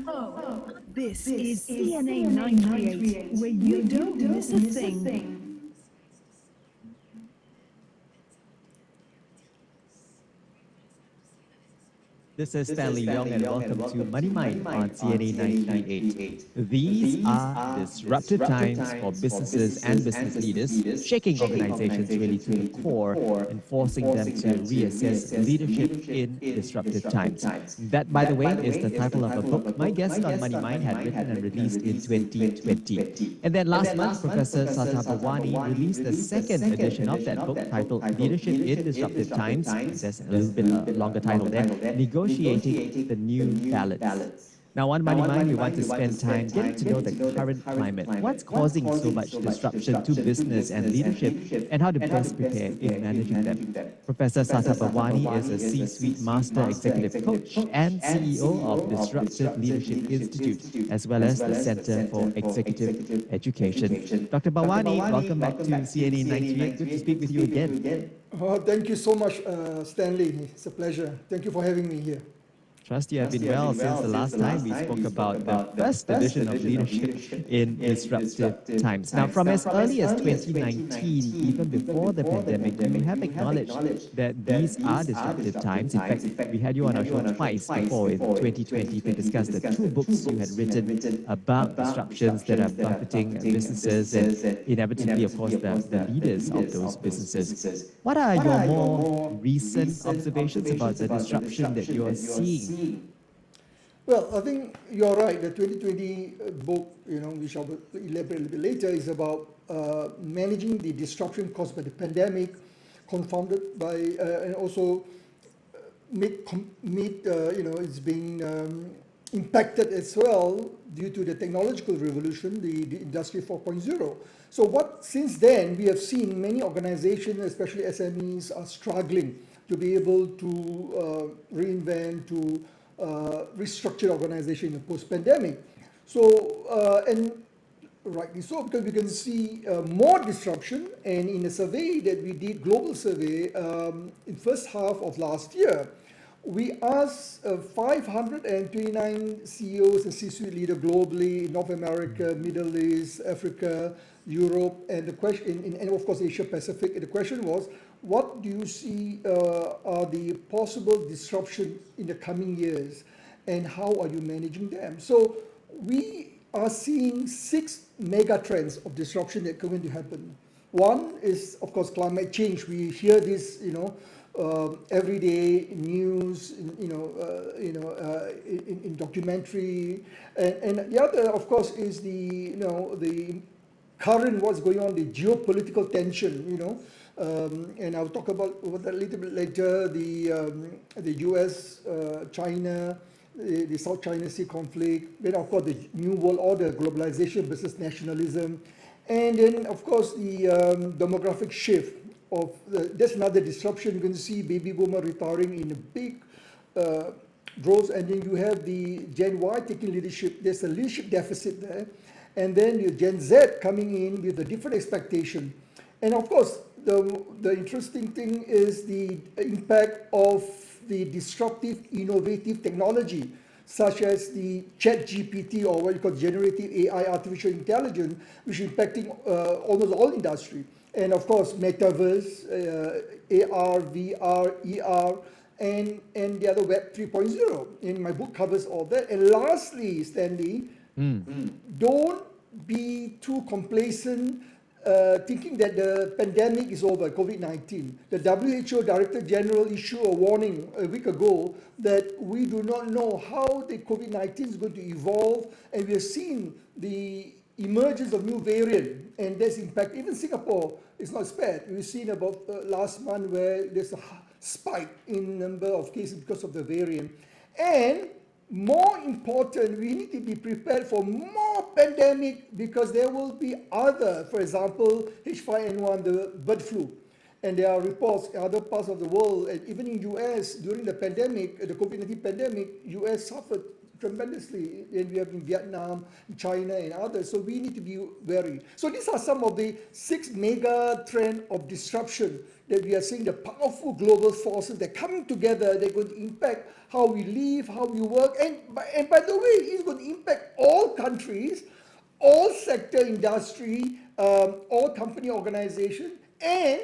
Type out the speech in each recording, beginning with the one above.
This is CNA 98, where you don't miss a thing. This is Stanley Leong, and welcome to Money Mind on CNA 938. These are disruptive times for businesses and business leaders, shaking organizations really to the core and forcing them to reassess leadership in disruptive times. That, by the way, is the title of a book my guest on Money Mind had written and released in 2020. And then last month, Professor Satya Bhavani released the second edition of that book titled Leadership in Disruptive Times. There's a little bit longer title there, Negotiating the New Balance. Now, on Money Mind, we want to spend time getting to know the current climate. What's causing so much disruption to business and leadership, and how to best prepare in managing them? Professor Satya Bhavani is a C-suite master executive coach and CEO of Disruptive Leadership Institute, as well as the Center for Executive Education. Dr. Bhavani, welcome back to CNA 98. Good to speak with you again. Thank you so much, Stanley. It's a pleasure. Thank you for having me here. Trust you have been well since the last time we spoke about the first edition of Leadership in Disruptive Times. Now, from as early as 2019, even before the pandemic, you have acknowledged that these are disruptive times. In fact, we had you on our show twice before in 2020 to discuss the two books you had written about disruptions that are buffeting businesses and inevitably, of course, the leaders of those businesses. What are your more recent observations about the disruption that you are seeing? Well, I think you're right. The 2020 book, which I will elaborate a little bit later, is about managing the disruption caused by the pandemic, confounded by, and also it's being impacted as well due to the technological revolution, the Industry 4.0. So since then, we have seen many organizations, especially SMEs, are struggling to be able to reinvent, to restructure organization in the post-pandemic. So, and rightly so, because we can see more disruption. And in a survey that we did, global survey, in first half of last year, we asked 529 CEOs and C-suite leaders globally in North America, Middle East, Africa, Europe, and the question, and of course Asia Pacific. And the question was, what do you see are the possible disruption in the coming years, and how are you managing them? So we are seeing 6 mega trends of disruption that are going to happen. One is, of course, climate change. We hear this, everyday news, in documentary, and the other, of course, is the current what's going on, the geopolitical tension, and I'll talk about that a little bit later. The U.S., China, the South China Sea conflict, then of course the new world order, globalization, business nationalism, and then of course the demographic shift. That's another disruption. You can see baby boomer retiring in a big droves, and then you have the Gen Y taking leadership. There's a leadership deficit there, and then your Gen Z coming in with a different expectation, and of course the interesting thing is the impact of the disruptive, innovative technology, such as the ChatGPT, or what you call generative AI, artificial intelligence, which is impacting almost all industry. And of course, metaverse, AR, VR, ER, and the other Web 3.0. And my book covers all that. And lastly, Stanley, don't be too complacent thinking that the pandemic is over, COVID-19. The WHO Director General issued a warning a week ago that we do not know how the COVID-19 is going to evolve, and we are seeing the emergence of new variant, and there's impact. Even Singapore is not spared. We've seen about last month where there's a spike in number of cases because of the variant. And more important, we need to be prepared for more pandemic, because there will be other, for example, H5N1, the bird flu. And there are reports in other parts of the world, and even in US, during the pandemic, the COVID-19 pandemic, US suffered tremendously. And we have in Vietnam, China, and others. So we need to be wary. So these are some of the 6 mega trends of disruption that we are seeing, the powerful global forces that are coming together. They're going to impact how we live, how we work. And by the way, it's going to impact all countries, all sector industry, all company organization, and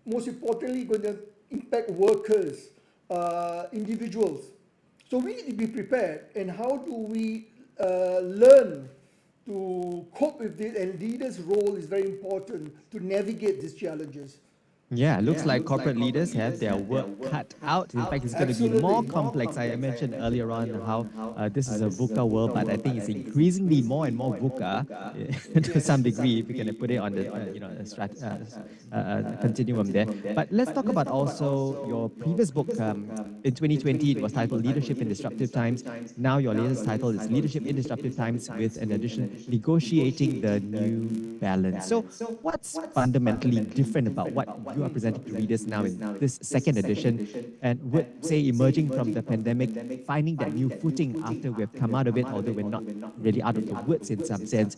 most importantly, going to impact workers, individuals. So we need to be prepared. And how do we learn to cope with this? And leaders' role is very important to navigate these challenges. Yeah, looks like corporate leaders have their work cut out. In fact, it's going to be more complex. I mentioned earlier on how this is a VUCA world, but I think it's increasingly more and more VUCA to some degree, if you can put it on the continuum there. But let's talk about also your previous book. In 2020, it was titled Leadership in Disruptive Times. Now your latest title is Leadership in Disruptive Times with an addition, Negotiating the New Balance. So what's fundamentally different about what you are presenting to readers now in this second edition, and would say emerging from the pandemic, finding that new footing after we've come out of it, although we're not really out of the woods in some sense,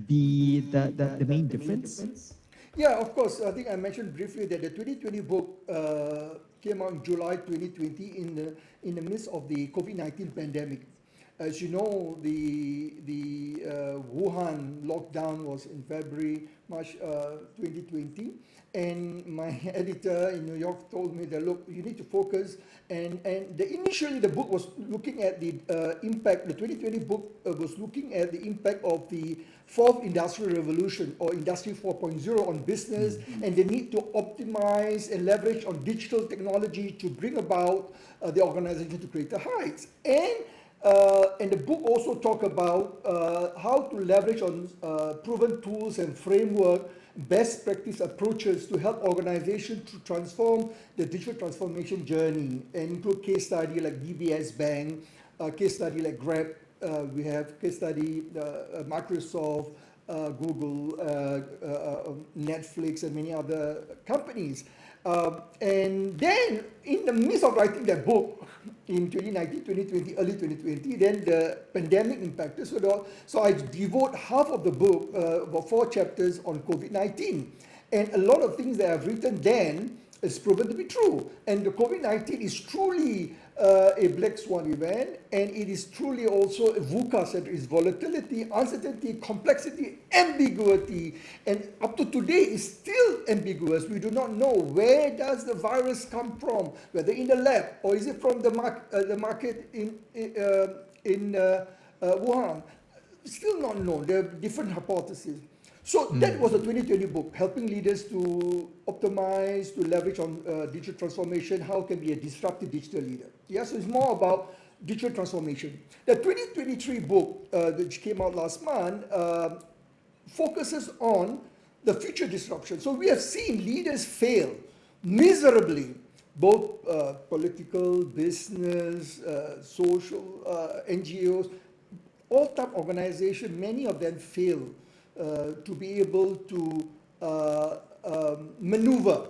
be the main difference? Yeah, of course. I think I mentioned briefly that the 2020 book came out in July 2020 in the midst of the COVID-19 pandemic. As you know, the Wuhan lockdown was in February, March 2020. And my editor in New York told me that, look, you need to focus. And initially the book was looking at the impact, the 2020 book was looking at the impact of the fourth industrial revolution, or Industry 4.0, on business, and the need to optimize and leverage on digital technology to bring about the organization to greater heights. And the book also talked about how to leverage on proven tools and framework, best practice approaches to help organizations to transform the digital transformation journey, and include case study like DBS Bank, case study like Grab. We have case study Microsoft, Google, Netflix, and many other companies. And then, in the midst of writing that book in 2019, 2020, early 2020, then the pandemic impacted. So I devote half of the book, about 4 chapters, on COVID-19. And a lot of things that I've written then is proven to be true. And the COVID-19 is truly a black swan event, and it is truly also a VUCA, it's volatility, uncertainty, complexity, ambiguity, and up to today is still ambiguous. We do not know where does the virus come from, whether in the lab or is it from the market in Wuhan. Still not known. There are different hypotheses. So that was a 2020 book, helping leaders to optimize, to leverage on digital transformation, how can be a disruptive digital leader. Yeah, so it's more about digital transformation. The 2023 book, which came out last month, focuses on the future disruption. So we have seen leaders fail miserably, both political, business, social, NGOs, all type of organizations, many of them fail to be able to maneuver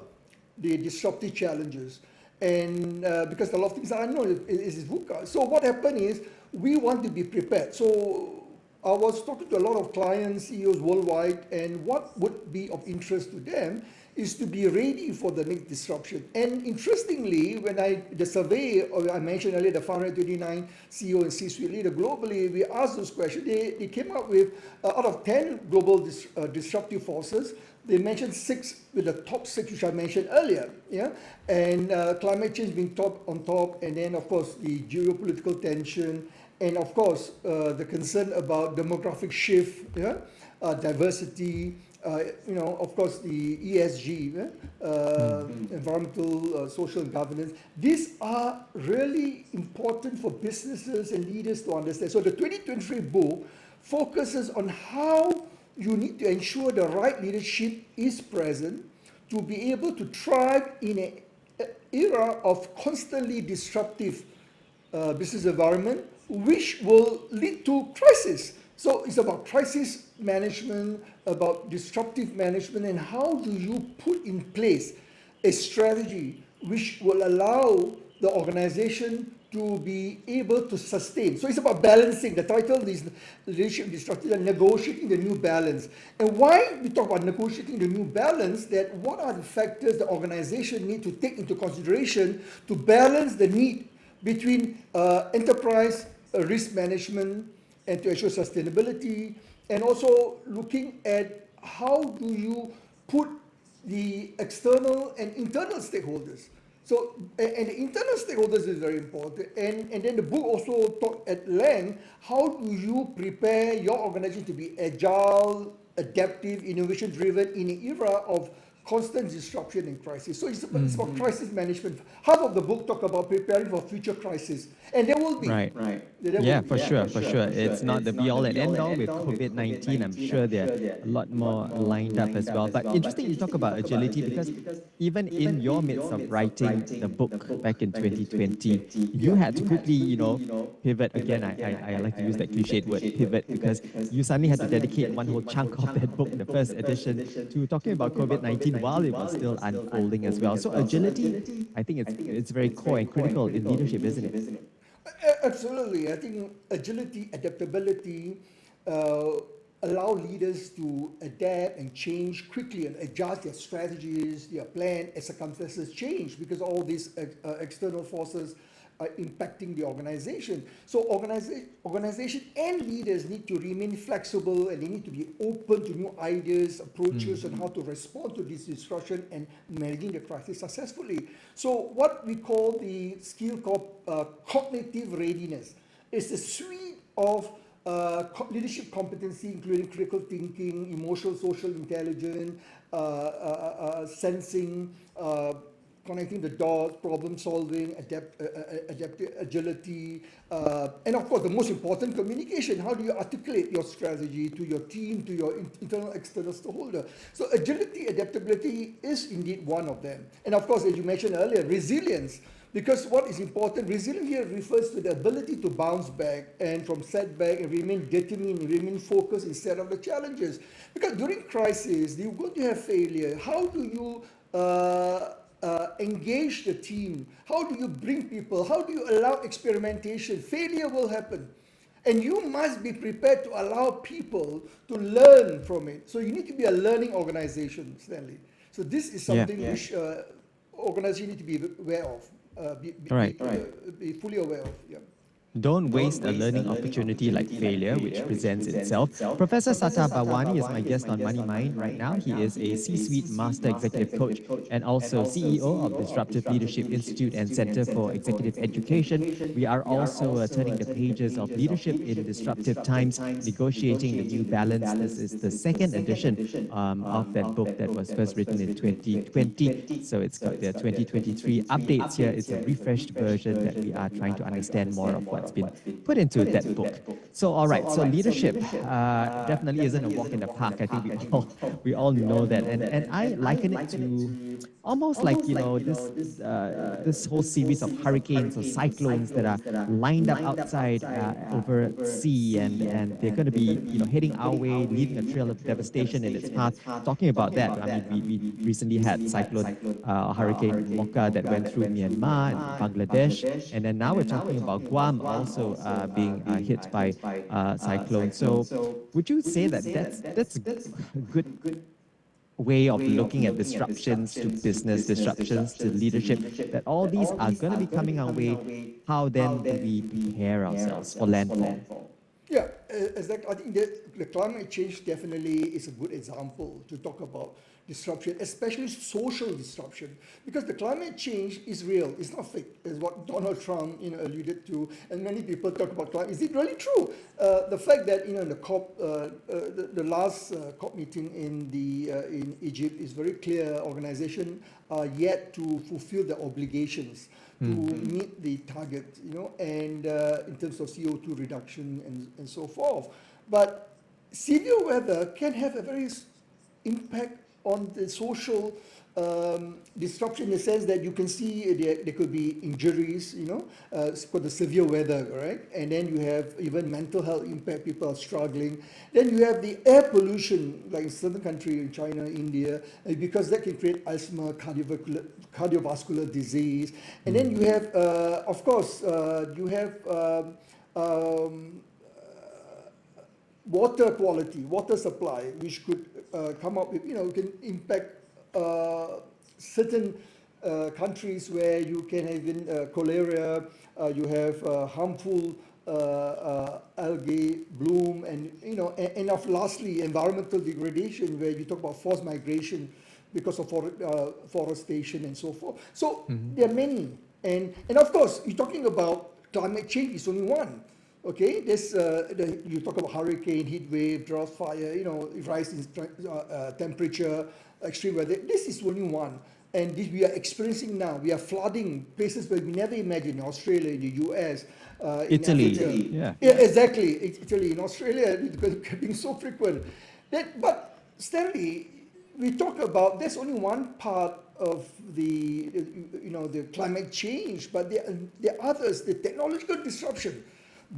the disruptive challenges. And because a lot of things are unknown, it is VUCA. So what happened is, we want to be prepared. So I was talking to a lot of clients, CEOs worldwide, and what would be of interest to them is to be ready for the next disruption. And interestingly, when the survey I mentioned earlier, the 529 CEO and C-suite leader globally, we asked those questions. They came up with, out of 10 global disruptive forces, they mentioned 6, with the top 6 which I mentioned earlier. Yeah, and climate change being on top, and then of course the geopolitical tension, and of course the concern about demographic shift, yeah, diversity. Of course, the ESG, environmental, social, and governance. These are really important for businesses and leaders to understand. So the 2023 book focuses on how you need to ensure the right leadership is present to be able to thrive in an era of constantly disruptive business environment, which will lead to crisis. So it's about crisis management, about disruptive management, and how do you put in place a strategy which will allow the organization to be able to sustain. So it's about balancing. The title is Leadership Disruptive and Negotiating the New Balance. And why we talk about negotiating the new balance, that what are the factors the organization need to take into consideration to balance the need between enterprise risk management and to ensure sustainability, and also looking at how do you put the external and internal stakeholders. So, and the internal stakeholders is very important. And then the book also talked at length, how do you prepare your organization to be agile, adaptive, innovation-driven in an era of constant disruption and crisis. So it's about crisis management. Half of the book talk about preparing for future crisis. And there will be. Right. There Yeah, will be. for sure. It's not the be-all and end-all with COVID-19. I'm sure there are a lot more lined up as well. But interesting you talk about agility because even in your midst of writing the book back in 2020, you had to quickly, pivot. Again, I like to use that cliched word, pivot, because you suddenly had to dedicate one whole chunk of that book, the first edition, to talking about COVID-19 while it was still unfolding as well. So agility, I think it's very core and critical in leadership, isn't it? Absolutely. I think agility, adaptability allow leaders to adapt and change quickly and adjust their strategies, their plan as circumstances change, because all these external forces are impacting the organization. So organization and leaders need to remain flexible, and they need to be open to new ideas, approaches on how to respond to this disruption and managing the crisis successfully. So what we call the skill called cognitive readiness is a suite of leadership competency, including critical thinking, emotional, social intelligence, sensing, connecting the dots, problem solving, adaptive agility, and of course the most important, communication. How do you articulate your strategy to your team, to your internal, external stakeholder? So agility, adaptability is indeed one of them. And of course, as you mentioned earlier, resilience. Because what is important, resilience here refers to the ability to bounce back and from setback and remain determined, remain focused instead of the challenges. Because during crisis, you're going to have failure. How do you engage the team? How do you bring people? How do you allow experimentation? Failure will happen. And you must be prepared to allow people to learn from it. So you need to be a learning organization, Stanley. So this is something which organizations need to be aware of, be fully aware of. Yeah. Don't waste a learning opportunity like failure, which presents itself. Professor Sata Bawani is my guest on Money Mind right now. He is a C-suite master executive coach and also CEO of Disruptive Leadership Institute and Center for Executive Education. We are also turning the pages of Leadership in Disruptive Times, Negotiating the New Balance. This is the second edition of that book that was first written in 2020. So it's got the 2023 updates here. It's a refreshed version that we are trying to understand more of what's been put into that book. So, all right, so leadership definitely isn't a walk in the park. I think we all know that. And I liken it to almost like, this whole series of hurricanes or cyclones that are lined up outside over sea, and they're going to be, heading our way, leaving a trail of devastation in its path. Talking about that, I mean, we recently had Hurricane Mocha that went through Myanmar and Bangladesh, and then now we're talking about Guam also being hit by cyclones. So would you say that that's a good way of looking at disruptions to business, disruptions to leadership, that all these are going to be coming our way? How then do we prepare ourselves for landfall? Yeah, exactly. I think the climate change definitely is a good example to talk about disruption, especially social disruption, because the climate change is real. It's not fake, as what Donald Trump alluded to, and many people talk about climate. Is it really true? The fact that the COP, the last COP meeting in Egypt is very clear. Organizations are yet to fulfill their obligations to meet the target, and in terms of CO2 reduction and so forth. But severe weather can have a very impact on the social disruption in the sense that you can see there could be injuries, it's called the severe weather, right? And then you have even mental health impact, people are struggling. Then you have the air pollution, like in certain countries, in China, India, because that can create asthma, cardiovascular disease. And then you have, of course, you have water quality, water supply, which could come up with, can impact certain countries where you can have even cholera, you have harmful algae bloom, and lastly, environmental degradation, where you talk about forced migration because of forestation and so forth. So there are many. And of course, you're talking about climate change is only one. Okay, this you talk about hurricane, heat wave, drought, fire, rise in temperature, extreme weather. This is only one, and this we are experiencing now. We are flooding places where we never imagined. Australia, in the US, Italy, in Africa. yeah, Exactly. Italy, in Australia, it's becoming so frequent. But Stanley, we talk about there's only one part of the the climate change, but there are others. The technological disruption.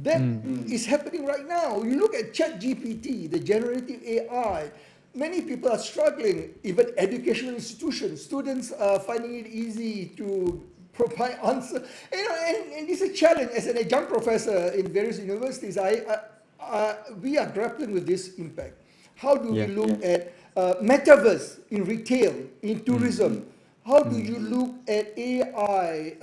That is happening right now. You look at ChatGPT, the generative AI, many people are struggling, even educational institutions. Students are finding it easy to provide answers. And it's a challenge. As an adjunct professor in various universities, we are grappling with this impact. How do we look at metaverse in retail, in tourism? How do you look at AI,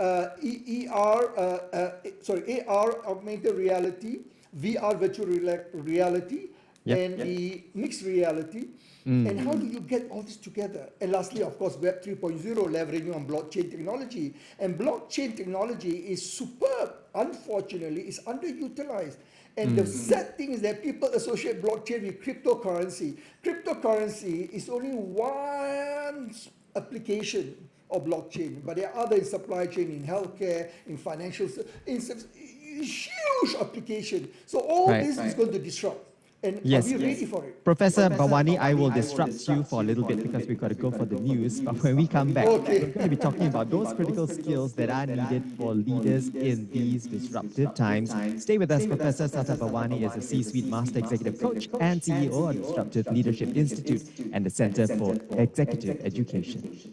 AR, augmented reality, VR, virtual reality, and the mixed reality? And how do you get all this together? And lastly, of course, Web 3.0, leveraging on blockchain technology. And blockchain technology is superb. Unfortunately, it's underutilized. And the sad thing is that people associate blockchain with cryptocurrency. Cryptocurrency is only one application of blockchain, but there are other in supply chain, in healthcare, in financial, huge application. So all this is going to disrupt. And are we ready for it? Professor Bhavani, I will disrupt you for a little bit because we've got to go for the news. But when we come back, we're going to be talking about those critical skills that are needed for leaders in these disruptive times. Stay with us. Professor Sata Bhavani is a C-suite Master Executive Coach and CEO of Disruptive Leadership Institute and the Center for Executive Education.